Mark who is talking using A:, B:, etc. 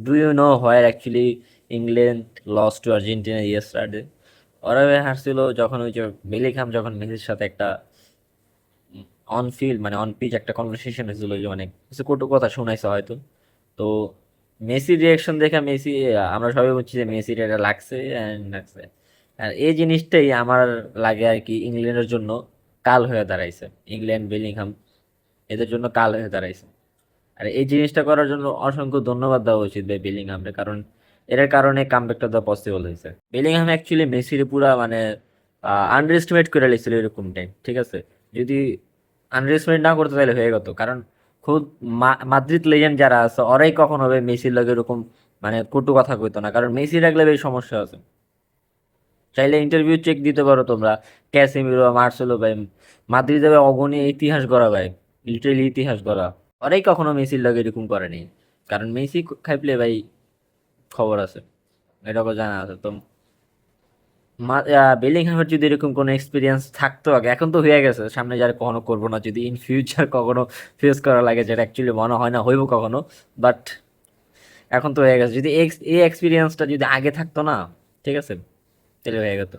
A: Do you know where actually England lost to Argentina yesterday? ওরা হারছিল যখন ওই যে বেলিংহাম যখন মেসির সাথে একটা অন ফিল্ড মানে অন পিচ একটা কনভারসেশন হয়েছিল, যে মানে কিছু কটু কথা শোনাইছে হয়তো। তো মেসির রিয়াকশন দেখে মেসি, আমরা সবাই বলছি যে মেসির এটা লাগছে and লাগছে। আর এই জিনিসটাই আমার লাগে আর কি ইংল্যান্ডের জন্য কাল হয়ে দাঁড়াইছে। ইংল্যান্ড বেলিংহাম এদের জন্য কাল হয়ে দাঁড়াইছে। আর এই জিনিসটা করার জন্য অসংখ্য ধন্যবাদ দেওয়া উচিত ভাই বেলিংহামকে, কারণ এর কারণে কামব্যাকটা দেওয়া পসিবল হয়েছে। বেলিংহাম অ্যাকচুয়ালি মেসির পুরা মানে আন্ডার এস্টিমেট করে লেছিল এরকম টাইম, ঠিক আছে? যদি আন্ডার এস্টিমেট না করতে তাহলে হয়ে গেত, কারণ খুব মাদ্রিদ লেজেন্ড যারা আছে ওরাই কখন হবে মেসির লগে এরকম মানে কটু কথা কইতো না, কারণ মেসি রাখলে এই সমস্যা আছে। চাইলে ইন্টারভিউ চেক দিতে পারো তোমরা, ক্যাসিমিরো মার্সেলো ভাই, মাদ্রিদে ভাই অগণিত ইতিহাস গড়া ভাই, লিটারেলি ইতিহাস গড়া। ওরাই কখনো মেসির লগে এরকম করেনি, কারণ মেসি খাইপলে ভাই খবর আছে, এটাকে জানা আছে তো। বেলিংহামের যদি এরকম কোনো এক্সপিরিয়েন্স থাকতো আগে, এখন তো হয়ে গেছে, সামনে যারা কখনো করবো না, যদি ইন ফিউচার কখনো ফেস করা লাগে, যেটা অ্যাকচুয়ালি মনে হয় না হইব কখনো, বাট এখন তো হয়ে গেছে। যদি এই এক্সপিরিয়েন্সটা যদি আগে থাকতো না, ঠিক আছে, তাহলে হয়ে গেত।